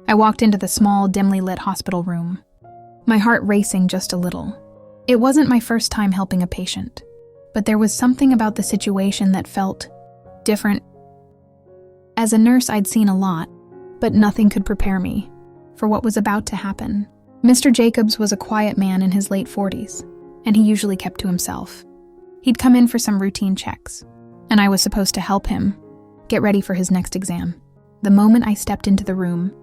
I walked into the small, dimly lit hospital room, my heart racing just a little. It wasn't my first time helping a patient, but there was something about the situation that felt different. As a nurse, I'd seen a lot, but nothing could prepare me for what was about to happen. Mr. Jacobs was a quiet man in his late 40s, and he usually kept to himself. He'd come in for some routine checks, and I was supposed to help him get ready for his next exam. The moment I stepped into the room,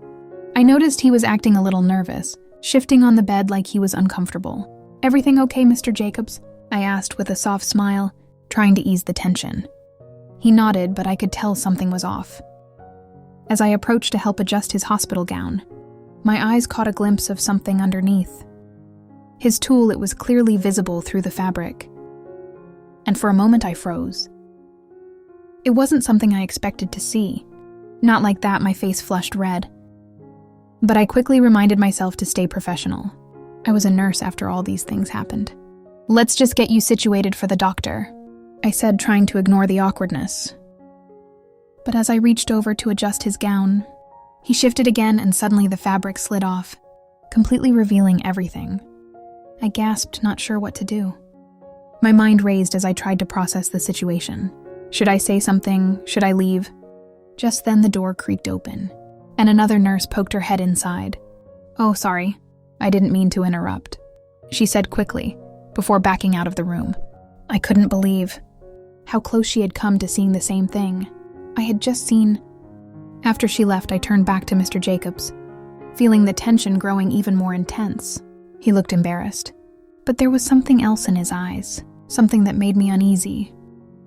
I noticed he was acting a little nervous, shifting on the bed like he was uncomfortable. "Everything okay, Mr. Jacobs?" I asked with a soft smile, trying to ease the tension. He nodded, but I could tell something was off. As I approached to help adjust his hospital gown, my eyes caught a glimpse of something underneath. His tool, it was clearly visible through the fabric. And for a moment I froze. It wasn't something I expected to see. Not like that, my face flushed red. But I quickly reminded myself to stay professional. I was a nurse after all these things happened. "Let's just get you situated for the doctor," I said, trying to ignore the awkwardness. But as I reached over to adjust his gown, he shifted again and suddenly the fabric slid off, completely revealing everything. I gasped, not sure what to do. My mind raced as I tried to process the situation. Should I say something? Should I leave? Just then the door creaked open, and another nurse poked her head inside. "Oh, sorry. I didn't mean to interrupt," she said quickly, before backing out of the room. I couldn't believe how close she had come to seeing the same thing I had just seen. After she left, I turned back to Mr. Jacobs, feeling the tension growing even more intense. He looked embarrassed, but there was something else in his eyes, something that made me uneasy.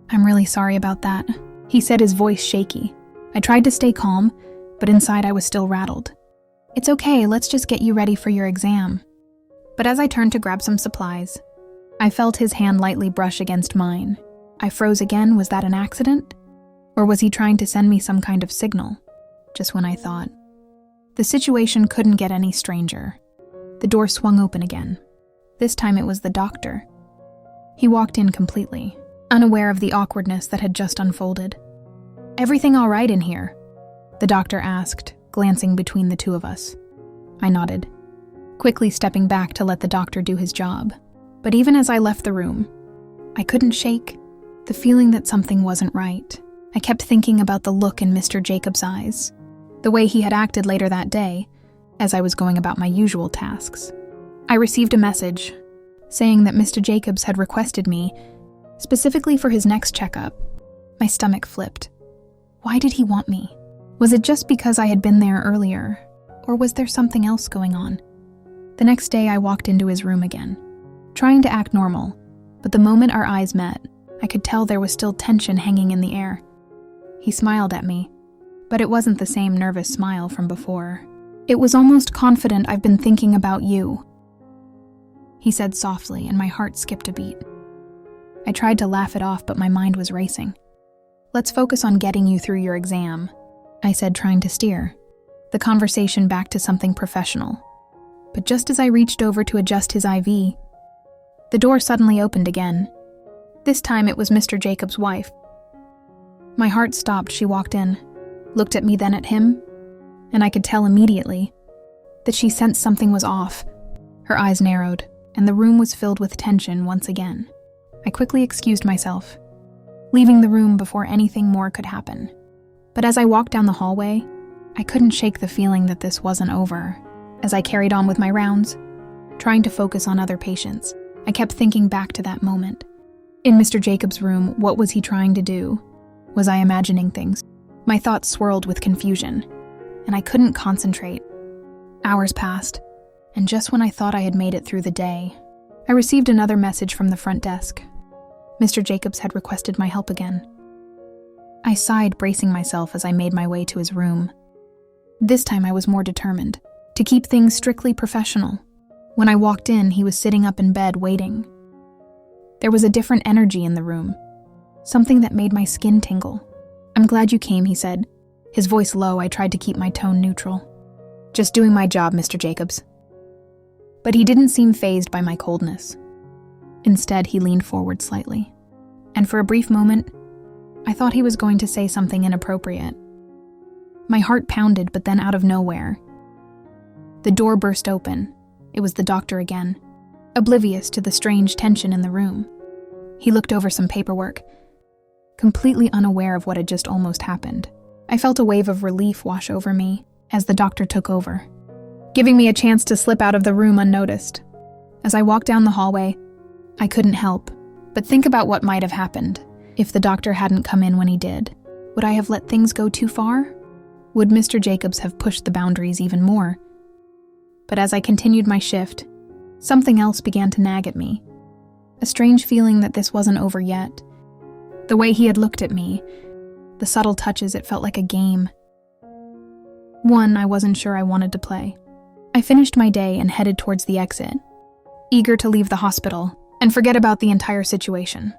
"I'm really sorry about that," he said, his voice shaky. I tried to stay calm, but inside I was still rattled. "It's okay, let's just get you ready for your exam." But as I turned to grab some supplies, I felt his hand lightly brush against mine. I froze again. Was that an accident? Or was he trying to send me some kind of signal? Just when I thought the situation couldn't get any stranger, the door swung open again. This time it was the doctor. He walked in completely, unaware of the awkwardness that had just unfolded. "Everything all right in here?" the doctor asked, glancing between the two of us. I nodded, quickly stepping back to let the doctor do his job. But even as I left the room, I couldn't shake the feeling that something wasn't right. I kept thinking about the look in Mr. Jacobs' eyes, the way he had acted later that day, as I was going about my usual tasks. I received a message saying that Mr. Jacobs had requested me specifically for his next checkup. My stomach flipped. Why did he want me? Was it just because I had been there earlier, or was there something else going on? The next day I walked into his room again, trying to act normal, but the moment our eyes met, I could tell there was still tension hanging in the air. He smiled at me, but it wasn't the same nervous smile from before. It was almost confident. "I've been thinking about you," he said softly, and my heart skipped a beat. I tried to laugh it off, but my mind was racing. "Let's focus on getting you through your exam," I said, trying to steer the conversation back to something professional. But just as I reached over to adjust his IV, the door suddenly opened again. This time it was Mr. Jacobs' wife. My heart stopped. She walked in, looked at me, then at him, and I could tell immediately that she sensed something was off. Her eyes narrowed, and the room was filled with tension once again. I quickly excused myself, leaving the room before anything more could happen. But as I walked down the hallway, I couldn't shake the feeling that this wasn't over. As I carried on with my rounds, trying to focus on other patients, I kept thinking back to that moment. In Mr. Jacobs' room, what was he trying to do? Was I imagining things? My thoughts swirled with confusion, and I couldn't concentrate. Hours passed, and just when I thought I had made it through the day, I received another message from the front desk. Mr. Jacobs had requested my help again. I sighed, bracing myself as I made my way to his room. This time I was more determined to keep things strictly professional. When I walked in, he was sitting up in bed waiting. There was a different energy in the room, something that made my skin tingle. "I'm glad you came," he said, his voice low. I tried to keep my tone neutral. "Just doing my job, Mr. Jacobs." But he didn't seem fazed by my coldness. Instead, he leaned forward slightly, and for a brief moment, I thought he was going to say something inappropriate. My heart pounded, but then out of nowhere, The door burst open. It was the doctor again, oblivious to the strange tension in the room. He looked over some paperwork, completely unaware of what had just almost happened. I felt a wave of relief wash over me as the doctor took over, giving me a chance to slip out of the room unnoticed. As I walked down the hallway, I couldn't help but think about what might have happened if the doctor hadn't come in when he did. Would I have let things go too far? Would Mr. Jacobs have pushed the boundaries even more? But as I continued my shift, something else began to nag at me. A strange feeling that this wasn't over yet. The way he had looked at me, the subtle touches, it felt like a game. One I wasn't sure I wanted to play. I finished my day and headed towards the exit, eager to leave the hospital and forget about the entire situation.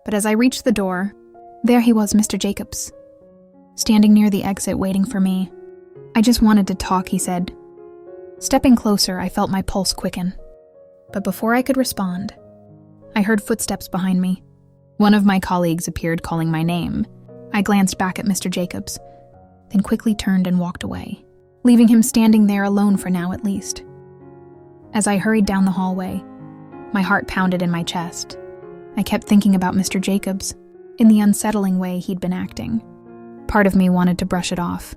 But as I reached the door, there he was, Mr. Jacobs, standing near the exit waiting for me. "I just wanted to talk," he said. Stepping closer, I felt my pulse quicken. But before I could respond, I heard footsteps behind me. One of my colleagues appeared calling my name. I glanced back at Mr. Jacobs, then quickly turned and walked away, leaving him standing there alone for now at least. As I hurried down the hallway, my heart pounded in my chest. I kept thinking about Mr. Jacobs in the unsettling way he'd been acting. Part of me wanted to brush it off,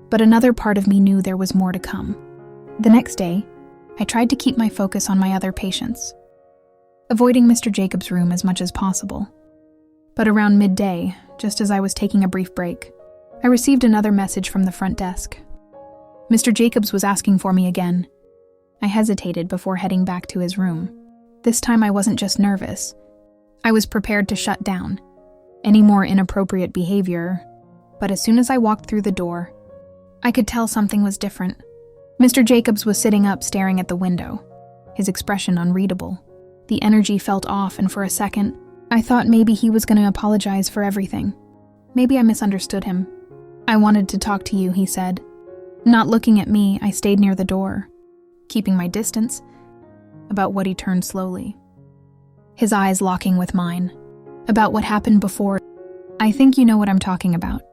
but another part of me knew there was more to come. The next day, I tried to keep my focus on my other patients, avoiding Mr. Jacobs' room as much as possible. But around midday, just as I was taking a brief break, I received another message from the front desk. Mr. Jacobs was asking for me again. I hesitated before heading back to his room. This time I wasn't just nervous. I was prepared to shut down any more inappropriate behavior, but as soon as I walked through the door, I could tell something was different. Mr. Jacobs was sitting up staring at the window, his expression unreadable. The energy felt off, and for a second, I thought maybe he was going to apologize for everything. Maybe I misunderstood him. "I wanted to talk to you," he said. Not looking at me, I stayed near the door, keeping my distance, about what he turned slowly, his eyes locking with mine. "About what happened before. I think you know what I'm talking about."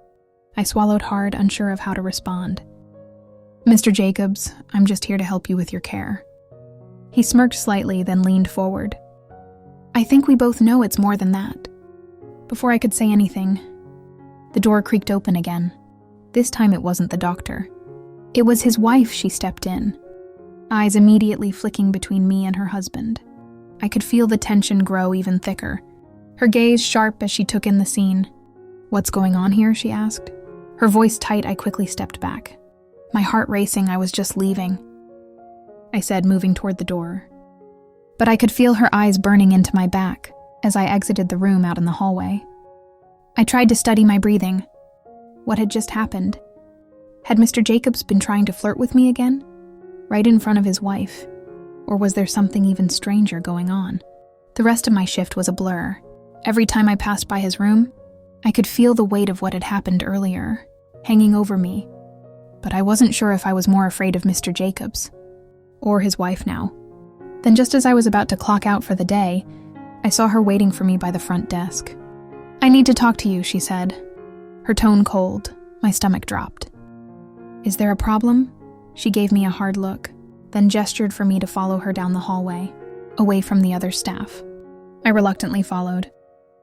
I swallowed hard, unsure of how to respond. "Mr. Jacobs, I'm just here to help you with your care." He smirked slightly, then leaned forward. "I think we both know it's more than that." Before I could say anything, the door creaked open again. This time it wasn't the doctor. It was his wife. She stepped in, eyes immediately flicking between me and her husband. I could feel the tension grow even thicker, her gaze sharp as she took in the scene. "What's going on here?" she asked. Her voice tight, I quickly stepped back. My heart racing, I was just leaving, I said, moving toward the door. But I could feel her eyes burning into my back as I exited the room out in the hallway. I tried to study my breathing. What had just happened? Had Mr. Jacobs been trying to flirt with me again? Right in front of his wife? Or was there something even stranger going on? The rest of my shift was a blur. Every time I passed by his room, I could feel the weight of what had happened earlier, hanging over me. But I wasn't sure if I was more afraid of Mr. Jacobs or his wife now. Then just as I was about to clock out for the day, I saw her waiting for me by the front desk. "I need to talk to you," she said, her tone cold. My stomach dropped. "Is there a problem?" She gave me a hard look, then gestured for me to follow her down the hallway, away from the other staff. I reluctantly followed,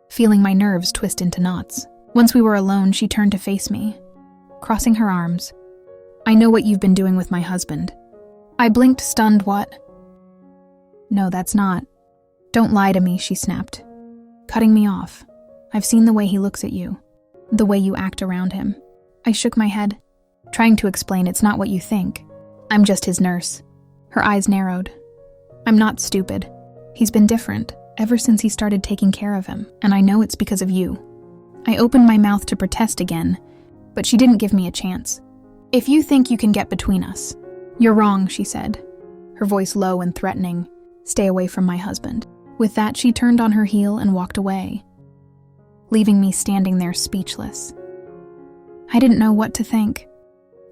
feeling my nerves twist into knots. Once we were alone, she turned to face me, crossing her arms. "I know what you've been doing with my husband." I blinked, stunned. "What?" "No, that's not. Don't lie to me," she snapped, cutting me off. "I've seen the way he looks at you, the way you act around him." I shook my head, trying to explain it's not what you think. "I'm just his nurse." Her eyes narrowed. "I'm not stupid. He's been different ever since he started taking care of him, and I know it's because of you." I opened my mouth to protest again, but she didn't give me a chance. "If you think you can get between us, you're wrong," she said, her voice low and threatening. "Stay away from my husband." With that, she turned on her heel and walked away, leaving me standing there speechless. I didn't know what to think.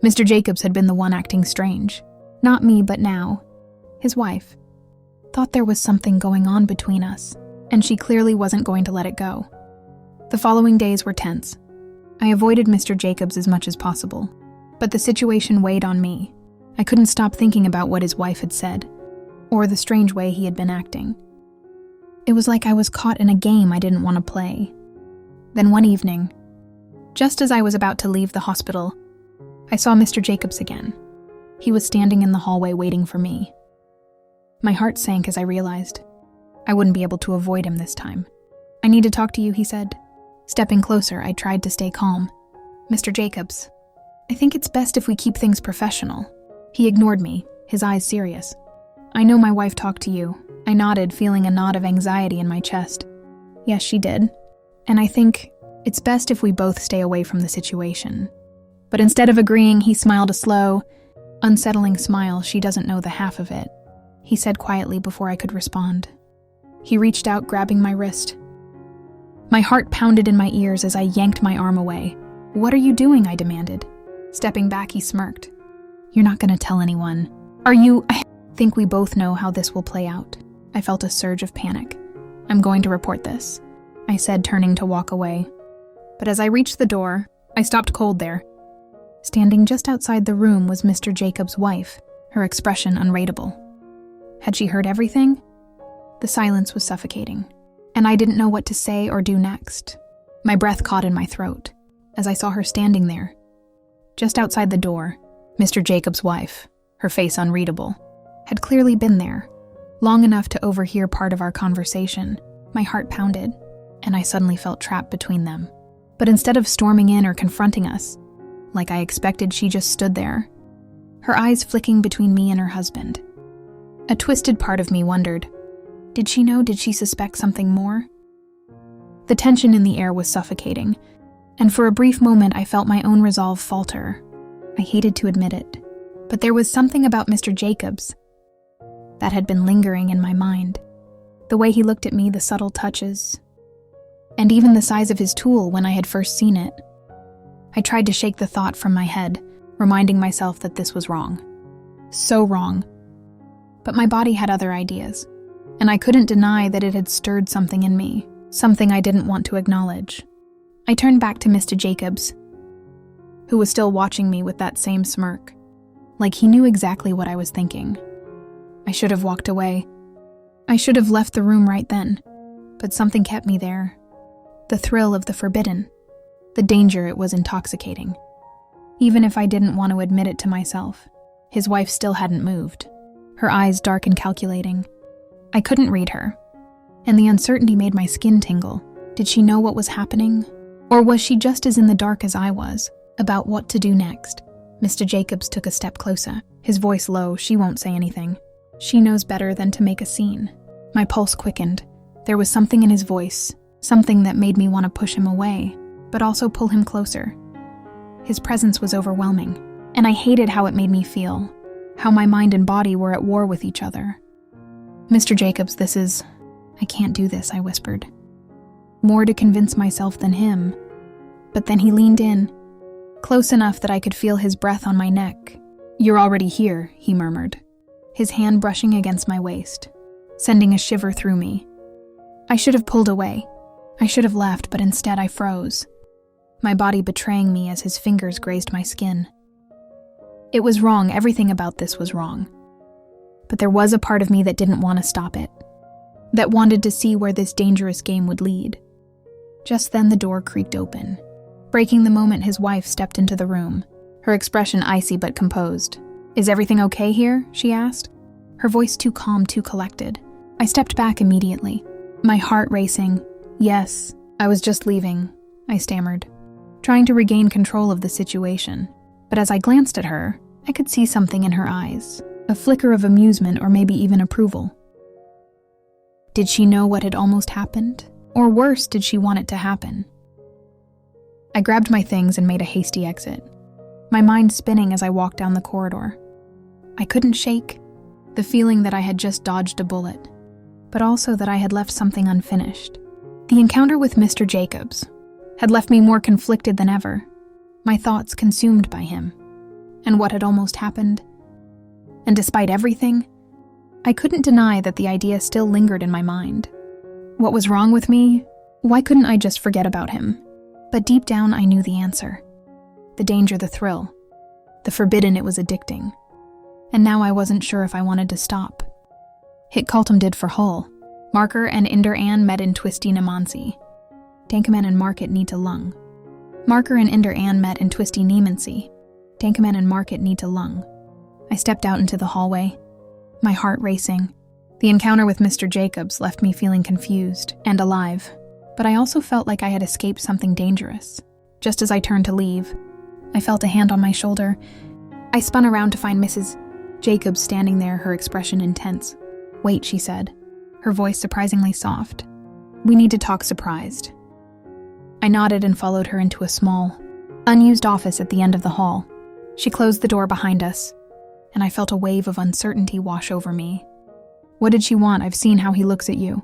Mr. Jacobs had been the one acting strange. Not me, but now, his wife, thought there was something going on between us, and she clearly wasn't going to let it go. The following days were tense. I avoided Mr. Jacobs as much as possible, but the situation weighed on me. I couldn't stop thinking about what his wife had said, or the strange way he had been acting. It was like I was caught in a game I didn't want to play. Then one evening, just as I was about to leave the hospital, I saw Mr. Jacobs again. He was standing in the hallway waiting for me. My heart sank as I realized I wouldn't be able to avoid him this time. "I need to talk to you," he said. Stepping closer, I tried to stay calm. "Mr. Jacobs, I think it's best if we keep things professional." He ignored me, his eyes serious. "I know my wife talked to you." I nodded, feeling a knot of anxiety in my chest. "Yes, she did. And I think it's best if we both stay away from the situation." But instead of agreeing, he smiled a slow, unsettling smile. "She doesn't know the half of it," he said quietly before I could respond. He reached out, grabbing my wrist. My heart pounded in my ears as I yanked my arm away. "What are you doing?" I demanded. Stepping back, he smirked. "You're not going to tell anyone, are you?" "I think we both know how this will play out." I felt a surge of panic. "I'm going to report this," I said, turning to walk away. But as I reached the door, I stopped cold there. Standing just outside the room was Mr. Jacobs' wife, her expression unreadable. Had she heard everything? The silence was suffocating, and I didn't know what to say or do next. My breath caught in my throat as I saw her standing there. Just outside the door, Mr. Jacobs' wife, her face unreadable, had clearly been there, long enough to overhear part of our conversation. My heart pounded, and I suddenly felt trapped between them. But instead of storming in or confronting us, like I expected, she just stood there, her eyes flicking between me and her husband. A twisted part of me wondered, did she know? Did she suspect something more? The tension in the air was suffocating, and for a brief moment I felt my own resolve falter. I hated to admit it, but there was something about Mr. Jacobs that had been lingering in my mind. The way he looked at me, the subtle touches, and even the size of his tool when I had first seen it. I tried to shake the thought from my head, reminding myself that this was wrong. So wrong. But my body had other ideas, and I couldn't deny that it had stirred something in me, something I didn't want to acknowledge. I turned back to Mr. Jacobs, who was still watching me with that same smirk, like he knew exactly what I was thinking. I should have walked away. I should have left the room right then, but something kept me there. The thrill of the forbidden, the danger. It was intoxicating. Even if I didn't want to admit it to myself, his wife still hadn't moved, her eyes dark and calculating. I couldn't read her, and the uncertainty made my skin tingle. Did she know what was happening? Or was she just as in the dark as I was, about what to do next? Mr. Jacobs took a step closer, his voice low. "She won't say anything. She knows better than to make a scene." My pulse quickened. There was something in his voice, something that made me want to push him away, but also pull him closer. His presence was overwhelming, and I hated how it made me feel, how my mind and body were at war with each other. "Mr. Jacobs, I can't do this," I whispered, more to convince myself than him. But then he leaned in, close enough that I could feel his breath on my neck. "You're already here," he murmured, his hand brushing against my waist, sending a shiver through me. I should have pulled away. I should have left, but instead I froze, my body betraying me as his fingers grazed my skin. It was wrong. Everything about this was wrong. But there was a part of me that didn't want to stop it, that wanted to see where this dangerous game would lead. Just then the door creaked open. Breaking the moment, his wife stepped into the room, her expression icy but composed. "Is everything okay here?" she asked, her voice too calm, too collected. I stepped back immediately, my heart racing. "Yes, I was just leaving," I stammered, trying to regain control of the situation. But as I glanced at her, I could see something in her eyes, a flicker of amusement or maybe even approval. Did she know what had almost happened? Or worse, did she want it to happen? I grabbed my things and made a hasty exit, my mind spinning as I walked down the corridor. I couldn't shake the feeling that I had just dodged a bullet, but also that I had left something unfinished. The encounter with Mr. Jacobs had left me more conflicted than ever, my thoughts consumed by him, and what had almost happened. And despite everything, I couldn't deny that the idea still lingered in my mind. What was wrong with me? Why couldn't I just forget about him? But deep down, I knew the answer. The danger, the thrill, the forbidden, it was addicting. and now I wasn't sure if I wanted to stop. Hit Cultum did for Hull. Marker and Inder Ann met in Twisty Namansi. Dankaman and Market need to lung. Marker and Inder Ann met in Twisty Nemansi. Dankaman and Market need to lung. I stepped out into the hallway, my heart racing. The encounter with Mr. Jacobs left me feeling confused and alive, but I also felt like I had escaped something dangerous. Just as I turned to leave, I felt a hand on my shoulder. I spun around to find Mrs. Jacobs standing there, her expression intense. "Wait," she said, her voice surprisingly soft. "We need to talk surprised." I nodded and followed her into a small, unused office at the end of the hall. She closed the door behind us, and I felt a wave of uncertainty wash over me. "What did she want? I've seen how he looks at you."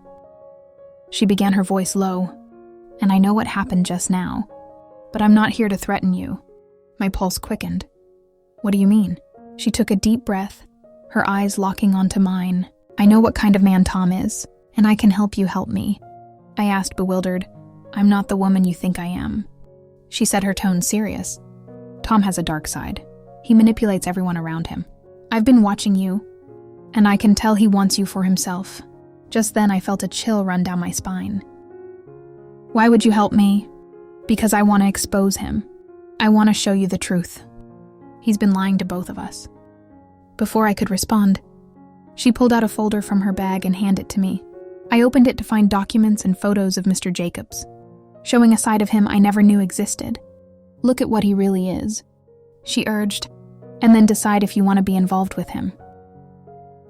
She began, her voice low. "And I know what happened just now, but I'm not here to threaten you." My pulse quickened. "What do you mean?" She took a deep breath, her eyes locking onto mine. "I know what kind of man Tom is, and I can help you help me." I asked, bewildered. "I'm not the woman you think I am." She said, her tone serious. "Tom has a dark side. He manipulates everyone around him. I've been watching you, and I can tell he wants you for himself." Just then I felt a chill run down my spine. "Why would you help me?" "Because I want to expose him. I want to show you the truth. He's been lying to both of us." Before I could respond, she pulled out a folder from her bag and handed it to me. I opened it to find documents and photos of Mr. Jacobs, showing a side of him I never knew existed. "Look at what he really is," she urged, "and then decide if you want to be involved with him."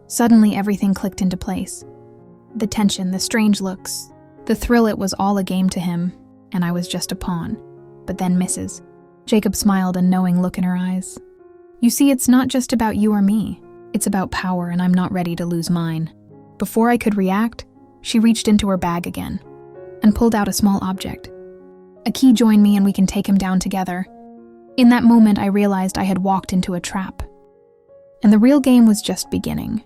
Suddenly everything clicked into place. The tension, the strange looks, the thrill, it was all a game to him, and I was just a pawn. But then Mrs. Jacob smiled, a knowing look in her eyes. "You see, it's not just about you or me. It's about power, and I'm not ready to lose mine." Before I could react, she reached into her bag again and pulled out a small object. "A key, join me and we can take him down together." In that moment, I realized I had walked into a trap, and the real game was just beginning.